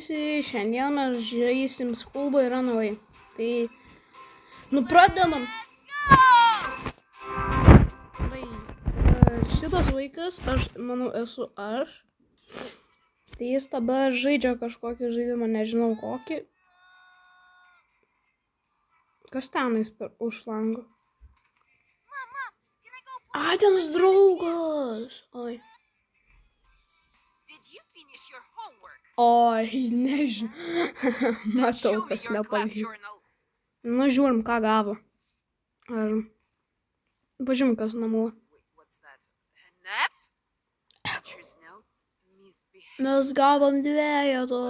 visi, šiandien mes žaisim Schoolboy Runaway. Tai, pradedam. Šitas vaikas, aš manau, esu aš. Tai jis dabar žaidžia kažkokį žaidimą, nežinau kokį. Kas tenais už lango? A, tenas draugas. Oi. Oi, nežinau. Matau, kas nepavyko. Nu, žiūrim, ką gavo. Ar... Pažiūrim, kas namų. Mes gavom dvejetą.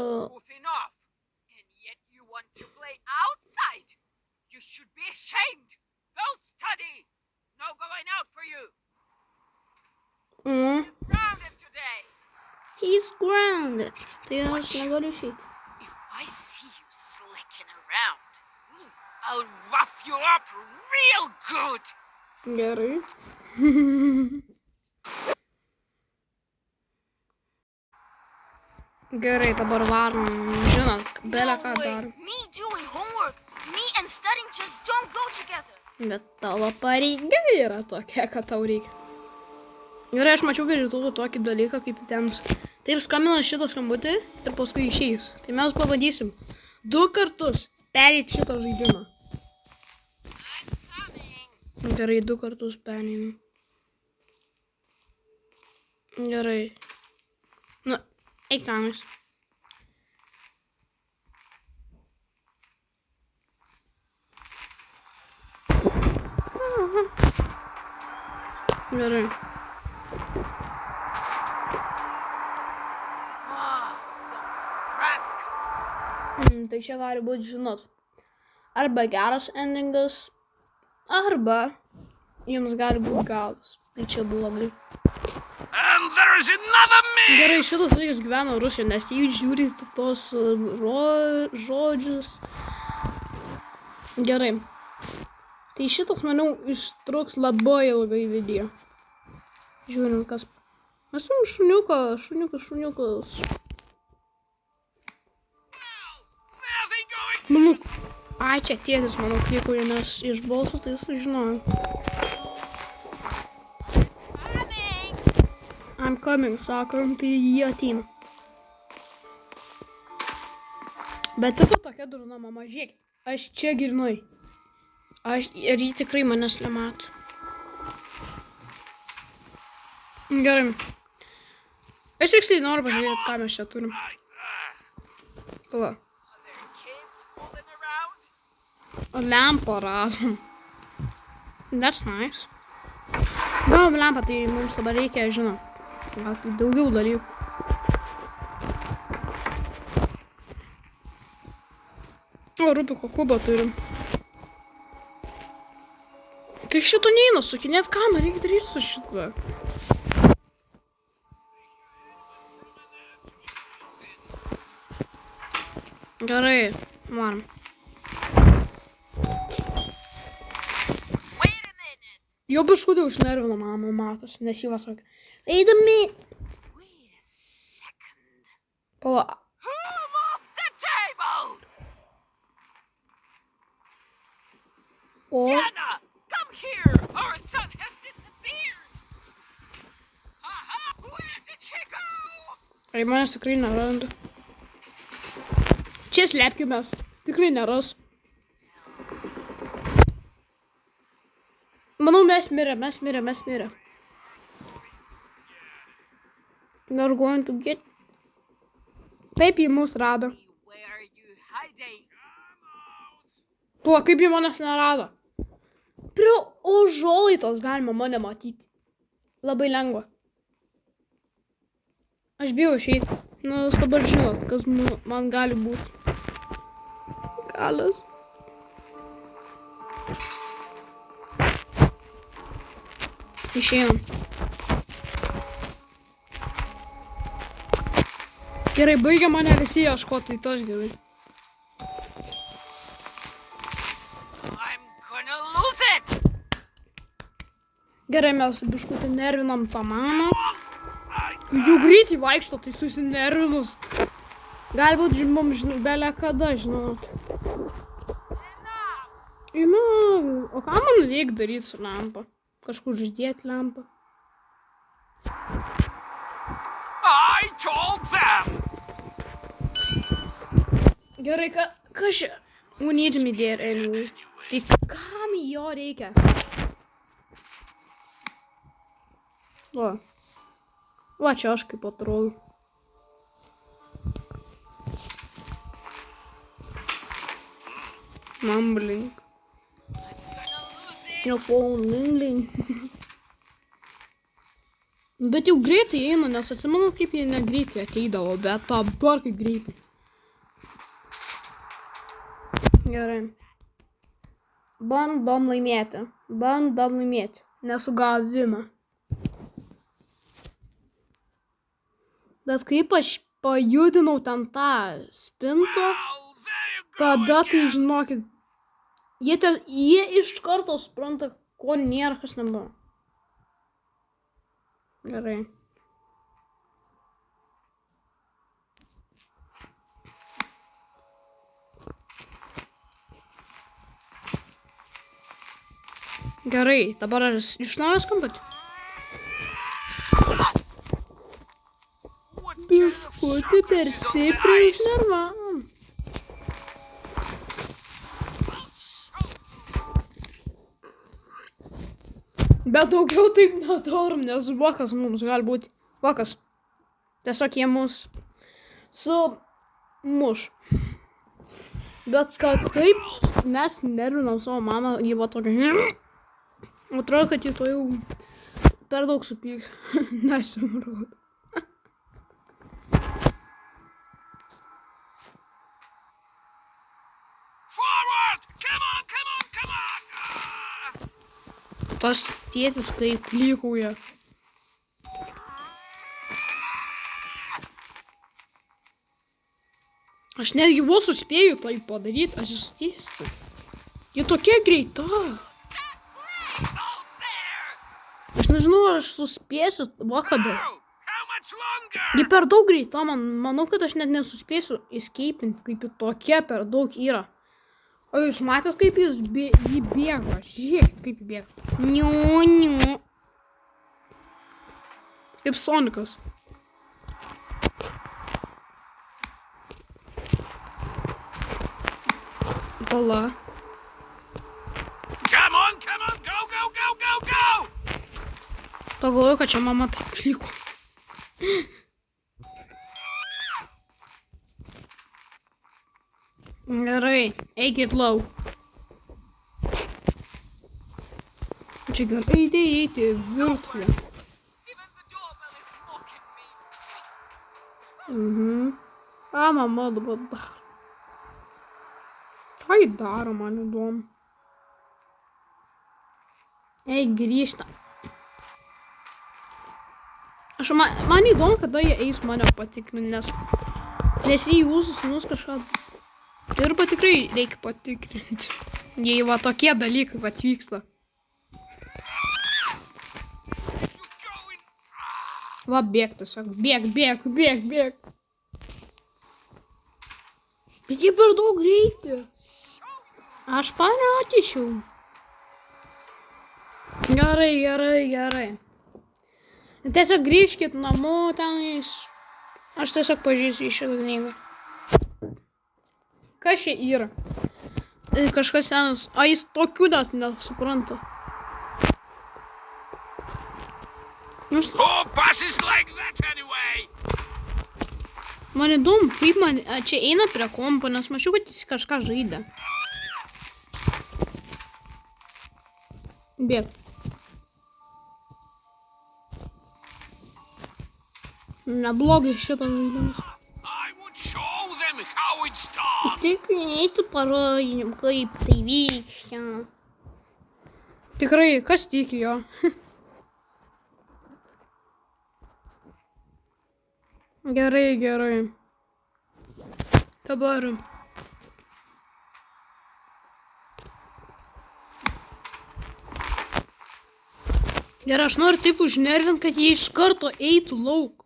He's grounded. Tai aš negaliu išeiti. I'll rough you up real good. Gerai. Gerai, dabar varom. Žinot, belę ką darom. Me doing homework, me and studying just don't go together. Bet tavo pareiga yra tokia, kad tau reikia. Gerai, aš mačiau per YouTube tokį dalyką, kaip ten. Taip skambina šitą skambutį ir paskui išeis. Tai mes pabandysim 2 kartus perėti šitą žaidimą. Gerai, 2 kartus perėjim. Gerai. Nu, eik tenais. Gerai. Tai čia gali būti, žinot, arba geras endingas, arba jums gali būti galas. Tai čia blogai. Gerai, šitas vaikas gyvena Rusijoje, nes jį žiūri tos žodžius. Gerai. Tai šitas, manau, ištruks labai ilgai video. Žiūrim, kas... Mes turim šuniukas. Manau... Ai, čia tėtis, manau, klikuoja, nes iš balsų tai sužinojau. I'm coming, sako, tai jie ateina. Bet tipo tokia durna mama, žiūrėk, aš čia girnui. Ir jį tikrai manęs nemato. Gerai. Aš tiksliai noriu pažiūrėti, ką mes čia turim. Pala. Lempą radom. That's nice. Gavom lempą, tai mums dabar reikia, žinau. Gal tai daugiau dalykų. O, Rubiko kubą turim. Tai šito neina sukinėt kamerą, reikia daryti su šitą. Gerai, varom. Jau biškutį užnervino mama, matosi, nes jį vasakė. Wait a minute. Pala. O. Anna, come here. Our son has disappeared. Where did he go? Ai, manęs tikrai neranda. Čia slėpkimės. Tikrai neras. Manau, mes mirė. We're going to get... Taip, jį mus rado. Tuo, kaip jį manęs nerado. Prie užuolaidos galima mane matyti. Labai lengva. Aš bijau išeiti. Nu, jūs dabar žinot, kas man gali būti. Galas. Išėjom. Gerai, baigia mane visi ieškoti, tai tas gerai. Gerai, mes biškutį nervinam tą mamą. Jau greitai vaikšto, tai susinervinus. Galbūt mums belia kada, žinot. O ką man reikia daryti su lempa? Kažkur uždėti lempą. I told them! Gerai, kas čia? We need me there anyway. Tai kam jo reikia? Va čia aš kaip atrodo. Mumbling. Your phone mingling. Bet jau greitai eina, nes atsimenu, kaip jie negreitai ateidavo, bet dabar kaip greitai. Gerai. Bandom laimėti. Nesugavimą. Bet kaip aš pajudinau ten tą spintą, tada tai žinokit, jie iš karto supranta, ko nėra, kas nebuvo. Gerai. Gerai, dabar iš naujo skambant. Biškutį per stipriai išnervam. Bet daugiau taip nedarom, nes vakas mums gali būti. Vakas. Tiesiog jie mus sumuš. Bet kad taip mes nervinam savo mamą, jį va tokia. Atrodo, kad jį to jau per daug supyks. Nesimrodo. Tas tėtis kaip klykauja. Aš netgi vos suspėju tai padaryti, aš išstėstu. Ji tokia greita. Aš nežinau, ar aš suspėsiu vakada. Ji per daug greita, manau, kad aš net nesuspėsiu escapinti, kaip ji tokia per daug yra. O jūs matėt, kaip jį bėga? Žiūrėkit, kaip jį bėga. Niu. Kaip Sonikas. Pala. Come on, go! Pagalvoju, kad čia mama taip klyko. Gerai, eikit lauk. Čia gerai eiti virtuvę. Ką mama dabar daro? Ką jį daro, man įdomu. Eik, grįžta. Man įdomu, kada jie eis mane patikrinti, nes jei jūsų sūnus kažką dirba, tikrai reikia patikrinti. Jei va tokie dalykai atvyksta. Va bėg tiesiog, bėg. Bet jie per daug greiti. Aš paratyčiau. Gerai. Tiesiog grįžkit namo tenais. Aš tiesiog pažiūrėsiu į šitą knygą. Kas čia yra? Kažkas senas. A jis tokių net nesupranta. Who passes like that anyway? Man įdomu, kaip man čia eina prie kompo, nes mačiau, kad jis kažką žaidė. Bėg. Neblogai šitas žaidimas. Tik eiti parodysim, kaip tai vyksta. Tikrai, kas tiki jo? Gerai. Dabar. Gerai, aš noriu taip užnervint, kad jie iš karto eitų lauk.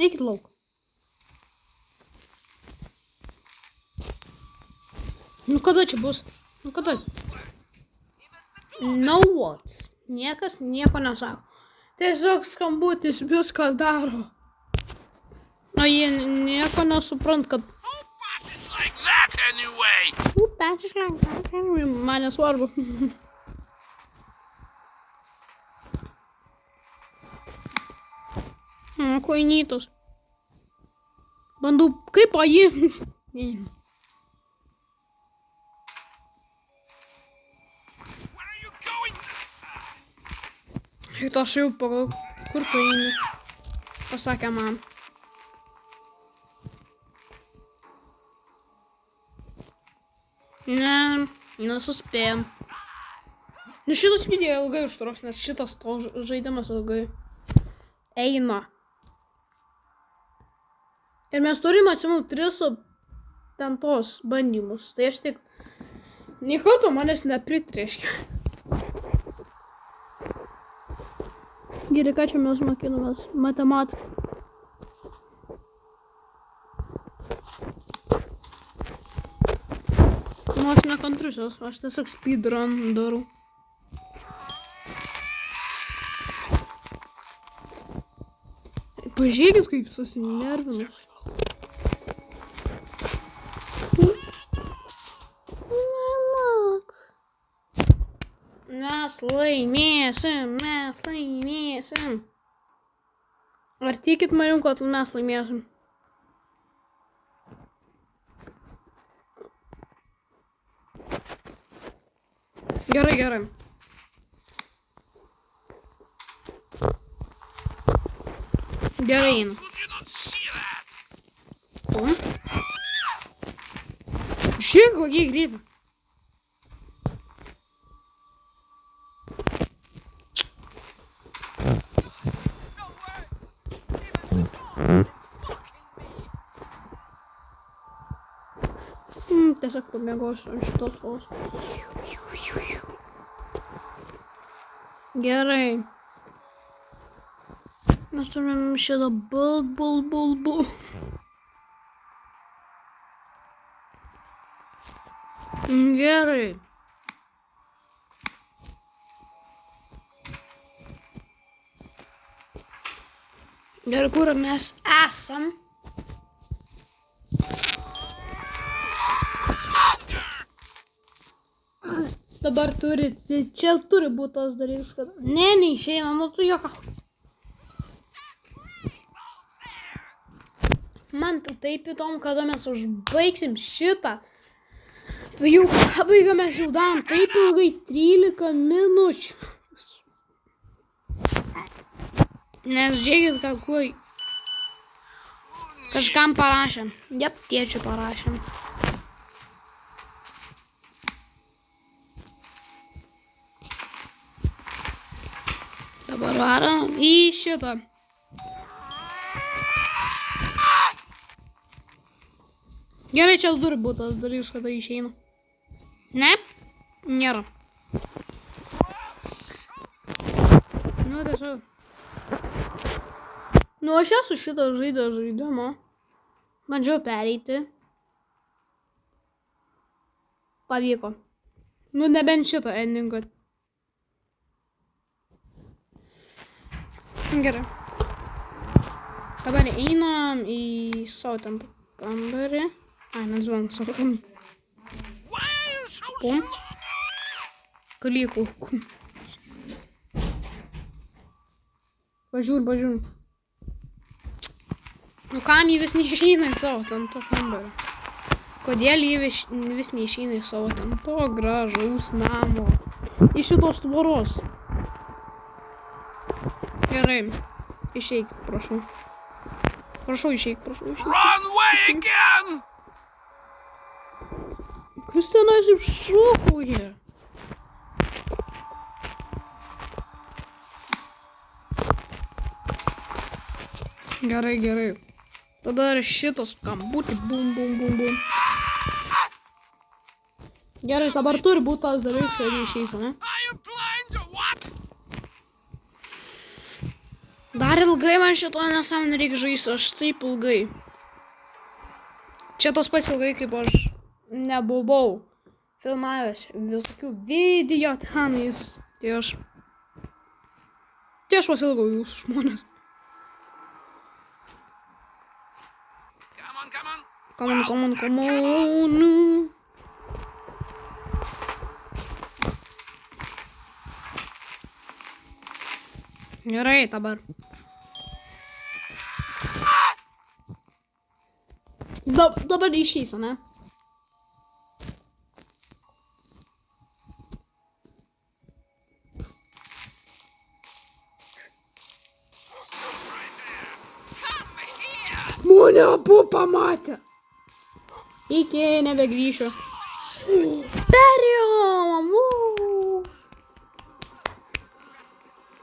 Eikit lauk. Nu kada čia bus? Nu kada? No what? Niekas nieko nesako. Tiesiog skambutis viską daro. O jie nieko nesuprant, kad... Who passes like that anyway? Pečias lenkas. Man nesvarbu. Koinytos. Bandau kaip paimti. Where are you going? Ir aš jau pagal, kur tu eini, pasakė man. Ne, nesuspėjom. Nu šitas video ilgai užtruks, nes šitas to žaidimas ilgai eina. Ir mes turim atsimų 3 ten tos bandymus. Tai aš tik nei karto manęs nepritreškia. Gerai, ką čia mes mokinomės? Matematiką. Nu, aš nekantrusios, aš tiesiog speedrun darau. Pažiūrėkit, kaip susinervinus. Mes laimėsim. Ar tikit manim, kad mes laimėsim? Gerai. Gerai eina. Could you not see that? Žiūrėk, kokie greitai. Tiesiog pamėgosiu ant šitos vos. Gerai. Mes turim šitą bul. Gerai. Ir kur mes esam? Dabar čia turi būti tas dalykas, kad... Ne, neišeina, nu tu jokau. Man tai taip įdomu, kada mes užbaigsim šitą. Jau pabaigą mes jau darom taip ilgai 13 minučių. Nes žiūrėkit, kakui. Kažkam parašėm. Jep, tėčiui parašėm. Dabar varom į šitą. Gerai, čia turi būti tas dalykas, kada išeina. Ne? Nėra. Nu, tiesiog. Nu, aš esu šitą žaidimą. Bandžiau pereiti. Pavyko. Nu, nebent šitą endingą. Gerai. Dabar einam į savo ten kambarį. Ai, mes buvom savo kambarį. Pum. Kalykų. Pažiūr. Nu kam jį vis neišeina į savo ten to kambarį? Kodėl jį vis neišeina į savo ten to gražaus namo? Iš šitos tvoros. Gerai. Išeikit, prašau. Prašau, išeik. Run away again! Kas tenais iššūkauja? Gerai. Dabar šitas skambutį. Bum. Gerai, dabar turi būti tas dalykas, kad išeis, ne? Are you blind or what? Ar ilgai man šito nesąmonę reikia žaisti, aš taip ilgai. Čia tos pats ilgai, kaip aš nebuvau filmavęs visokių video tenais. Tai aš pasilgau jūsų žmonės. Come on. Come on. Gerai, dabar. Dabar išeis, ne? Mane abu pamatė. Iki nebegrįšiu. Perėjom.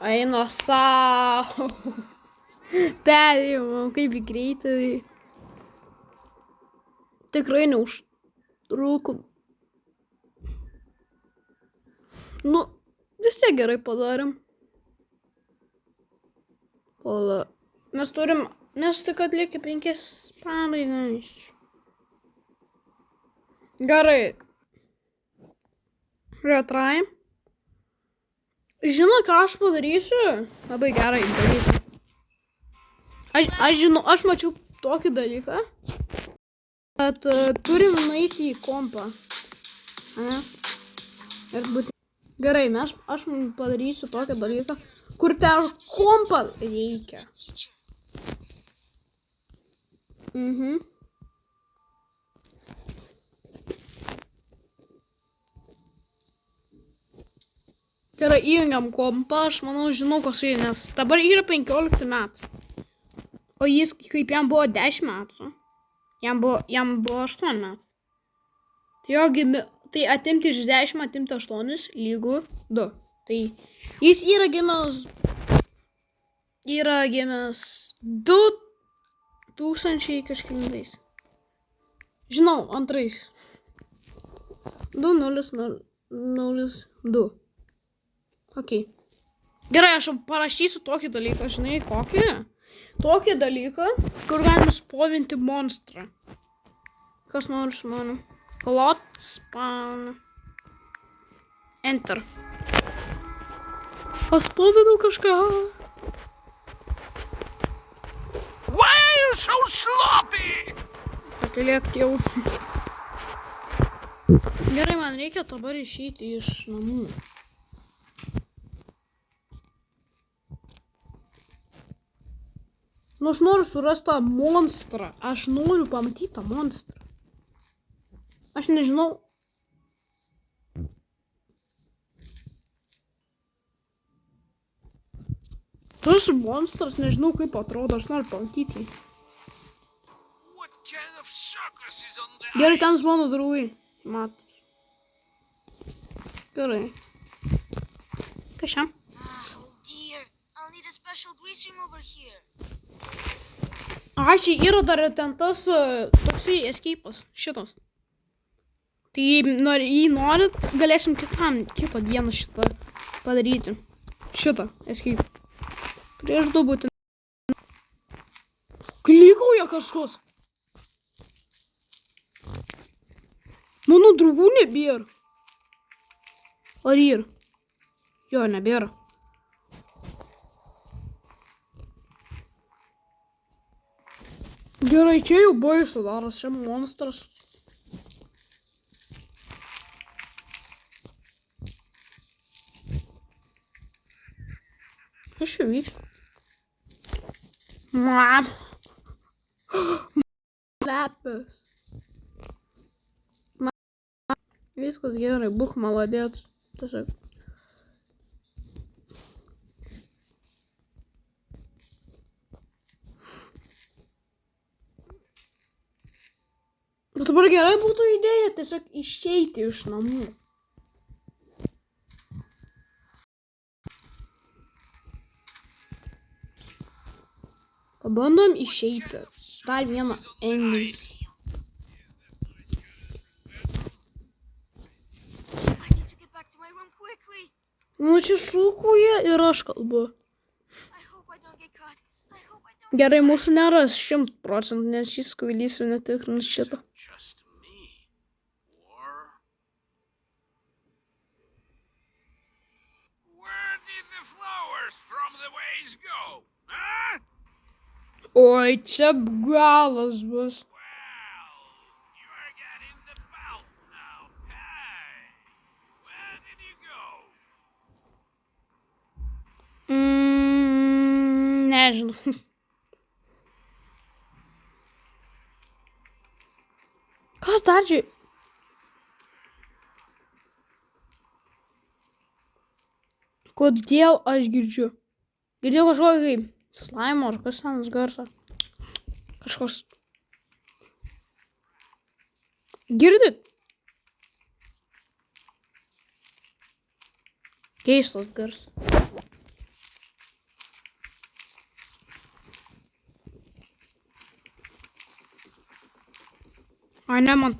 Eina sau. Perėjom, kaip greitai. Tikrai neužtrukom. Nu, vis tiek gerai padarėm. Pala. Mes tik atlikę 5 pabaigas. Gerai. Retry. Žinot, ką aš padarysiu? Labai gerai dalyką. Aš žinau, aš mačiau tokį dalyką, kad turim nueiti į kompą. Ir būtent. Gerai, aš padarysiu tokį dalyką, kur per kompą reikia. Gerai, įjungiam kompą, aš manau, žinau, kas yra, nes dabar yra 15 metų. O jis, kaip jam buvo 10 metų, jam buvo 8 metų. Tai atimti iš 10, atimti 8 lygu 2. Tai jis yra gimęs 2000 kažkilintais. Žinau, antrais. 2002. Ok. Gerai, aš parašysiu tokį dalyką, žinai, kokį? Tokį dalyką, kur galime spovinti monstrą. Kas nors mano? Cloud spawn. Enter. Aš spovinau kažką. Why are you so sloppy? Pakilėk jau. Gerai, man reikia dabar išeiti iš namų. Nu, aš noriu surasti tą monstrą. Aš noriu pamatyti tą monstrą. Aš nežinau. Tas monstras, nežinau kaip atrodo, aš noriu pamatyti. What kind of circus is on the Gerai, ten mano draugai. Mat. Gerai. Kas šiam? Oh dear, I'll need a special grease remover here. Čia yra dar ten tas toksai escape'as, šitas. Tai jei norit, galėsim kitą dieną šitą padaryti. Šitą escape. Prieš 2 būtent. Klikauja kažkas. Mano draugų nebėra. Ar yra? Jo, nebėra. Gerai, čia jau baisu daras, čia monstras. Kas čia vyksta? Mam. Lepas. Viskas gerai, būk maladėt. Tiesiog. Bet dabar gerai būtų idėja tiesiog išeiti iš namų. Pabandom išeiti. Dar vieną ending. I need to get back to my room quickly. Nu, čia šūkuoja ir aš kalbu. I hope I don't get caught. Gerai, mūsų neras 100%, nes šis kvailys ir netikrins šito. Just me. Or where did the flowers from the vase go? Huh? Oi, čia galas bus. Well, you are getting the belt now. Hey, where did you go? Nežinau. Kas dar čia? Kodėl aš girdžiu? Girdėjau kažkokį kaip slaimo ar kas senas garsą. Kažkoks. Girdit? Keistas garsas. Ai, ne man.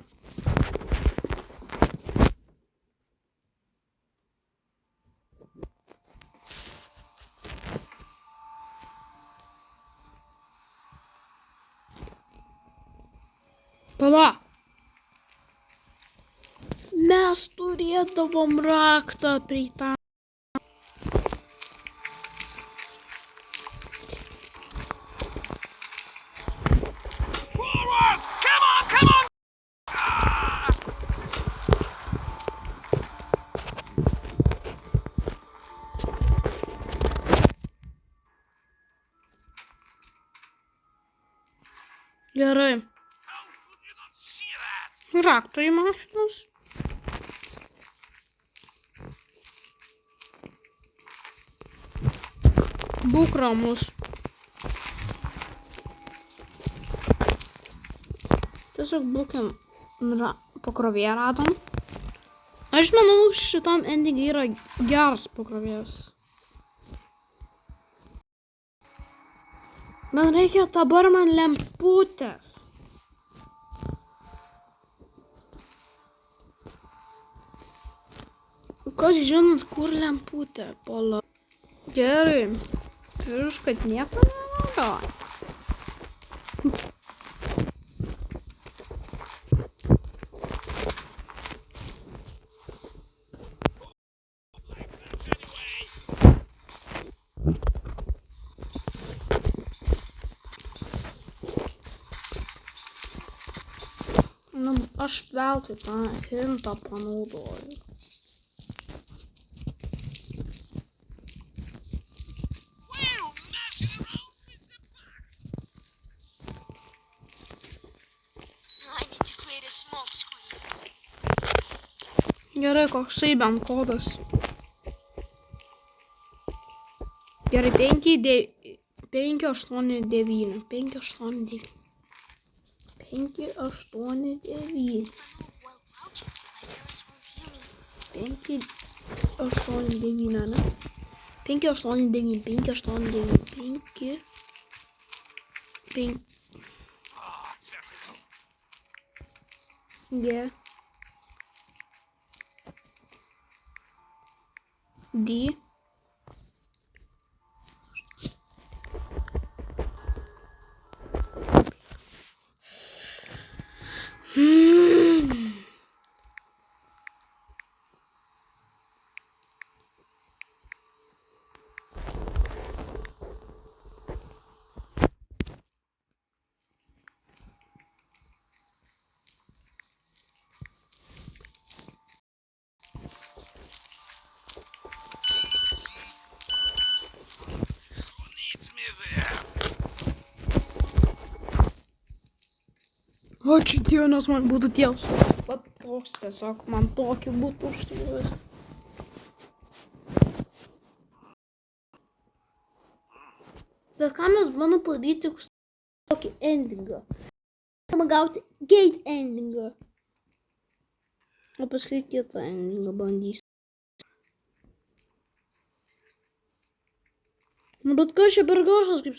Pala. Mes turėdavom raktą prie tą. Forward! Come on, come on! Gerai. How could you not see that? Rakto į mašinas. Būk ramus. Tiesiog būkim pakrovėją radom. Aš manau, šitam endingai yra geras pakrovėjas. Man reikia dabar man lemputės. Kas žinot, kur lemputė? Pala. Gerai. Turiu, kad nieko nėra. Nu, aš veltui tą hintą panaudoju. Well, messing around with the I need to create a smoke screen. Gerai, koksai bent kodas. Gerai, 589. 589. 589. If I move while crouching, my parents won't hear me. 589, ne? 589, 589, 5. Oh, typical. G. D. Who needs me there? Ačiū Dievui, nes man būtų tėvas. Vat toks tiesiog, man tokį būtų užtikrus. Bet ką mes bandom padaryti už tokį endingą? Galima gauti gate endingą. O paskui kitą endingą bandys. Nu, bet kas čia per garsas kaip...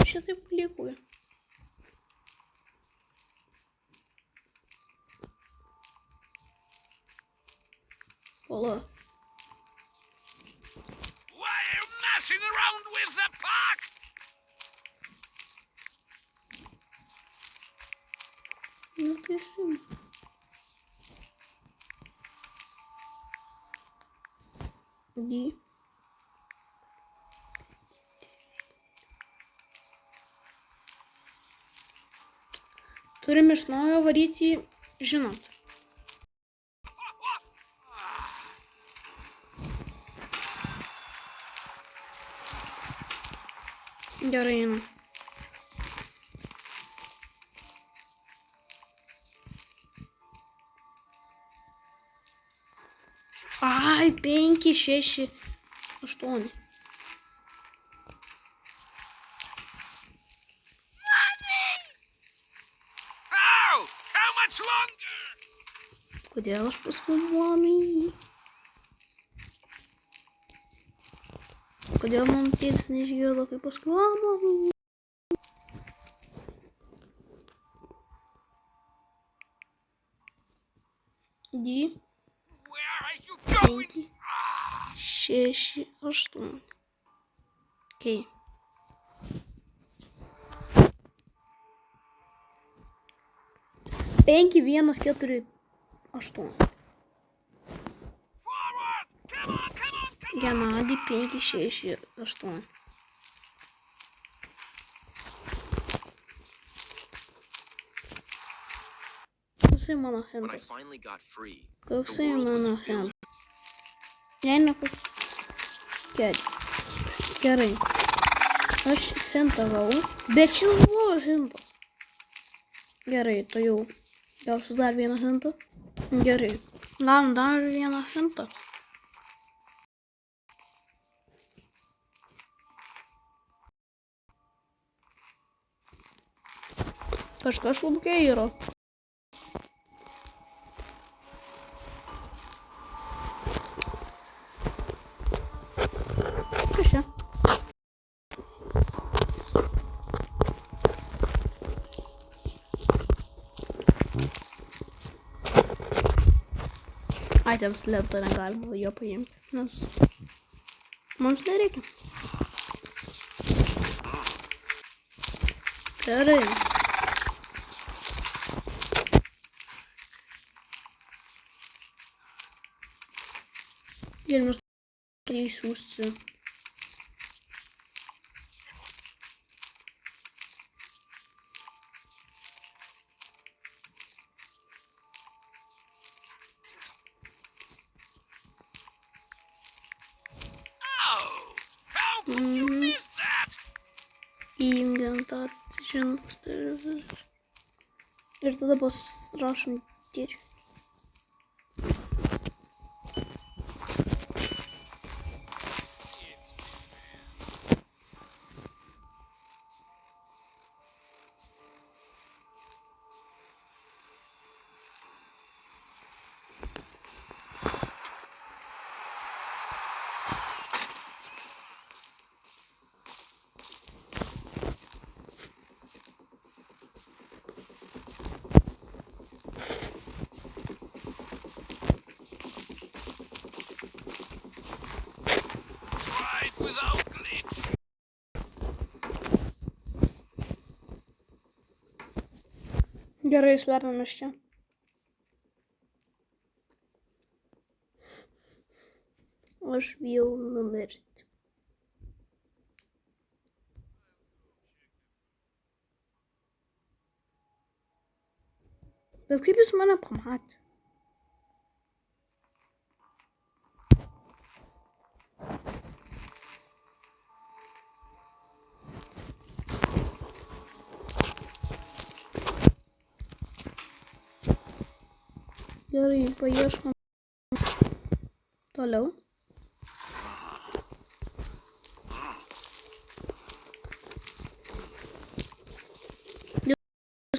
Šitaip likuoja. Pala. Why are you messing around with the puck? Ну ти що? Иди. Turime iš naujo varyti, žinot. Gerai, einu. Ai, 5, 6, 8. How much longer? Kodėl aš paskui mami? Kodėl man tėtis neišgirdo, kai paskui mami? Di. Where are you going? 5, 6, 8. Okay. Penki, 1, 4, 8. Forward! Come on, come on, come on! Genadį 5, 6, 8. Koksai mano When I hentas? finally got free, Koksai the world was mano filled hentas? Jei nepakėdė. Gerai. Aš hentą gavau. Bet šis buvo hentas. Gerai, to jau gausiu dar vieną hentą. Gerai. Gavom dar vieną hentą. Kažkas laukia yra. Kas čia? Ai, ten slėpto negalima jo paimti, nes mums nereikia. Gerai. Ir mes tai išsiųsti. Oh! How could you miss that? Įjungiant žingsnį. Ir tada pasirašom tėčiui. Right without glitch. Gerai, slepiamės čia. Aš bijau numirti. Bet kaip jis mane pamatė? Gerai, paieškom toliau.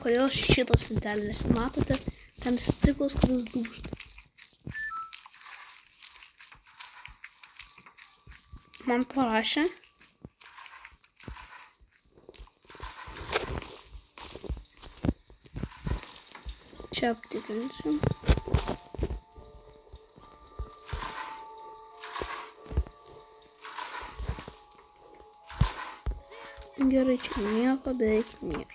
Kodėl šitos spintelės matote, ten stiklas, kuris dūžta. Man parašė. Čia aptikrinsiu. Gerai, čia nieko beveik nėra.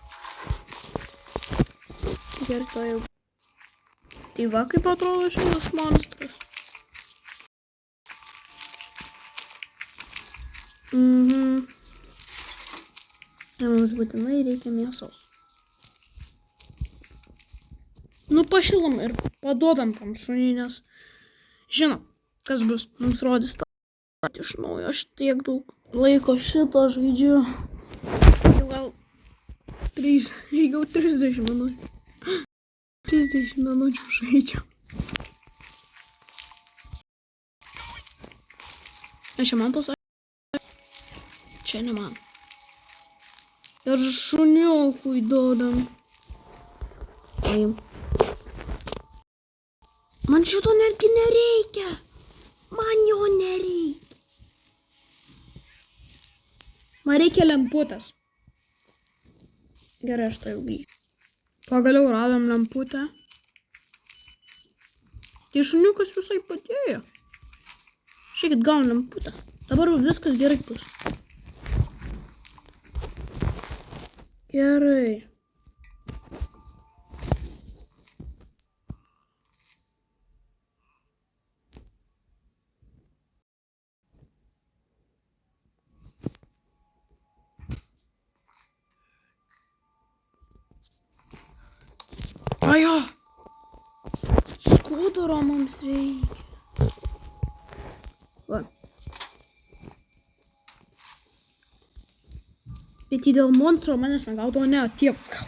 Gerai, to jau. Tai va, kaip atrodo šitas monstras. Mums būtinai reikia mėsos. Nu, pašilom ir paduodam tam šuniui, nes žinom, kas bus. Mums rodys tą iš naujo. Aš tiek daug laiko šitą žaidžiu. Jau gal 30 minučių. 30 minučių žaidžiu. Aš čia man pasakė. Čia ne man. Ir šuniukui duodam. Paim. Man šito netgi nereikia. Man jo nereikia. Man reikia lemputės. Gerai, aš tai jau grįžtu. Pagaliau radom lemputę. Tai šuniukas visai padėjo. Šiekit gavom lemputę. Dabar viskas gerai bus. Gerai. Ajo. Skuduro mums reikia. Va. Bet jį dėl monstro manęs negaudo, o ne, tėvas gal.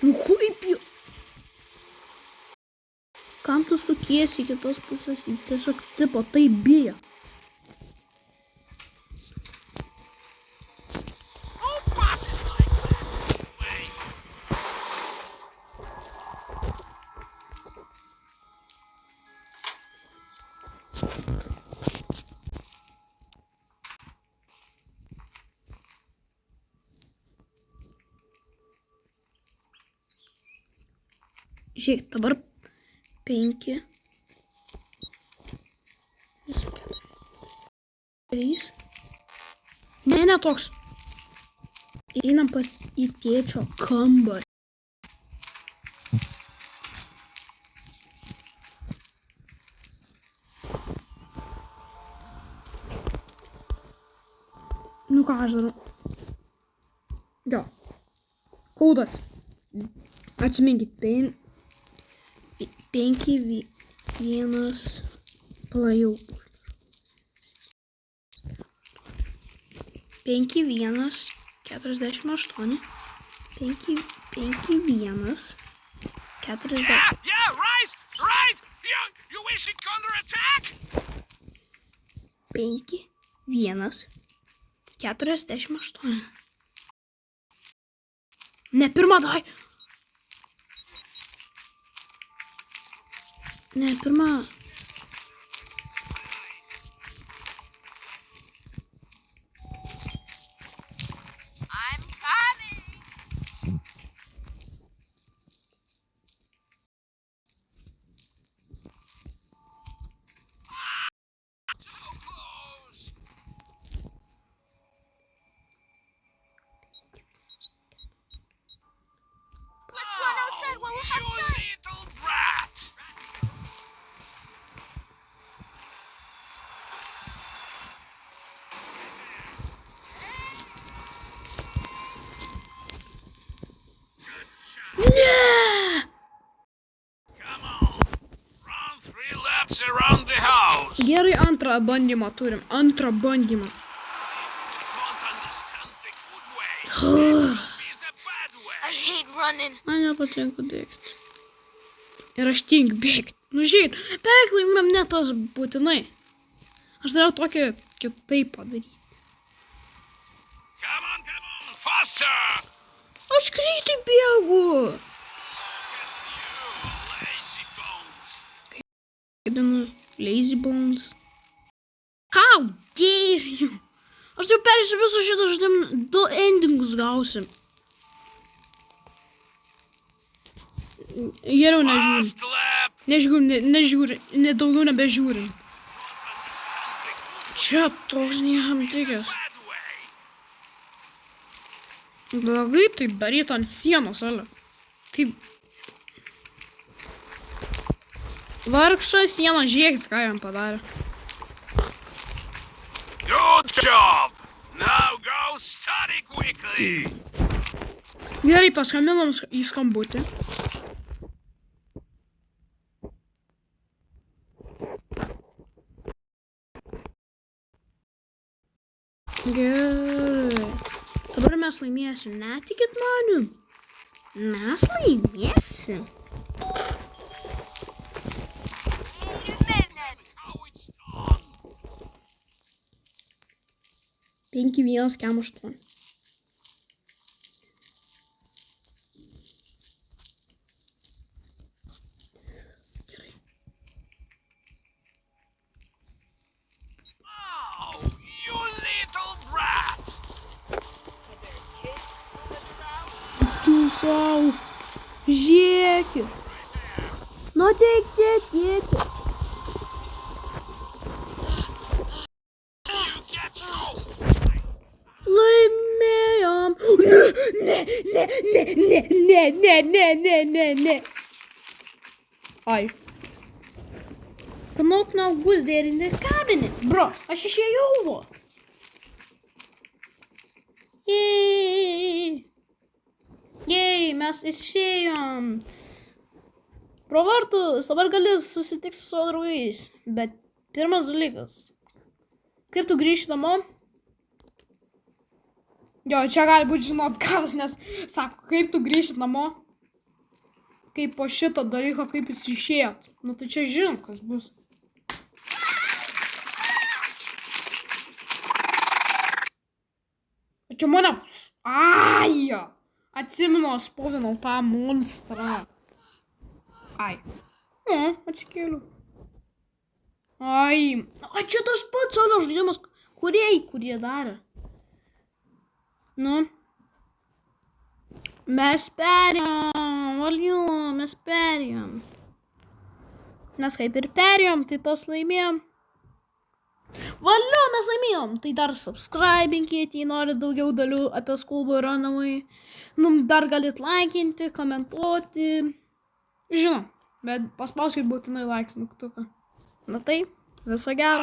Nu kaip jau. Kam tu sukiesi kitos pusės, tiesiog tipo tai bijo. Who bosses like that? Wait. Žiūrėk, dabar 5. 3. Ne toks. Einam pas į tėčio kambarį. Nu ką aš darau? Jo. Kodas. Atsiminkit, 5-1 palajau. 5-1 48. 5-1 40. Yeah, right. You wish it counterattack? 5-1 48. Ne, pirma dai. Ne, pirma. I'm coming. So close. Let's run outside while we have You time. little brat. Ne! Come on. Run 3 laps around the house. Gerai, antrą bandymą turim. Antrą bandymą. Don't understand the good way. It's the bad way. I hate running. Man nepatinka bėgti. Ir aš tink bėgti. Nu žiūrėk, beveik laimėm ne tas būtinai. Aš norėjau tokį kitaip padaryti. Come on, faster. Aš greitai bėgu. Lazy bones. Vadinu, lazy bones. How dare you? Aš jau perėsiu visą šitą žaidimą, 2 endingus gausim. Geriau nežiūrim. Last lap. Nežiūrim, daugiau nebežiūrim. Don't understand the good Čia toks niekam tikęs. bad way. Blogai taip daryti ant sienos, ale. Taip. Vargšas sieną, žiūrėkit, ką jam padarė. Good job! Now go study quickly! Gerai, paskambinam į skambutį. Gerai. Dabar mes laimėsim. Netikit manim? Mes laimėsim. How it's done! 5-1-8. Oh, you little brat! Tu sau. Žiūrėkit. Nu, tik čia tiek. You get home! Laimėjom. Ne. Ai. Knock who's there in the cabinet? Bro, aš išėjau vo. Jej, mes išėjom. Pro vartus, dabar gali susitikti su savo draugais. Bet pirmas dalykas. Kaip tu grįžti namo? Jo, čia gali būti žinot kalas, nes sako, kaip tu grįžti namo? Kaip po šito dalyko, kaip jūs išėjot. Nu tai čia žinom, kas bus. Čia mane... Ai! Atsimenu, spovinau tą monstrą. Ai. O, atsikėliu. Ai. A, čia tas pats solo žaidimas, kurie darė. Nu. Mes perėjom. Valiu, mes perėjom. Mes kaip ir perėjom, tai tas laimėjom. Valiu, mes laimėjom. Tai dar subscribinkit, jei norit daugiau dalių apie Schoolboy Runaway. Nu, dar galit laikinti, komentuoti. Žinau, bet paspauskit būtinai like mygtuką. Na tai, viso gero.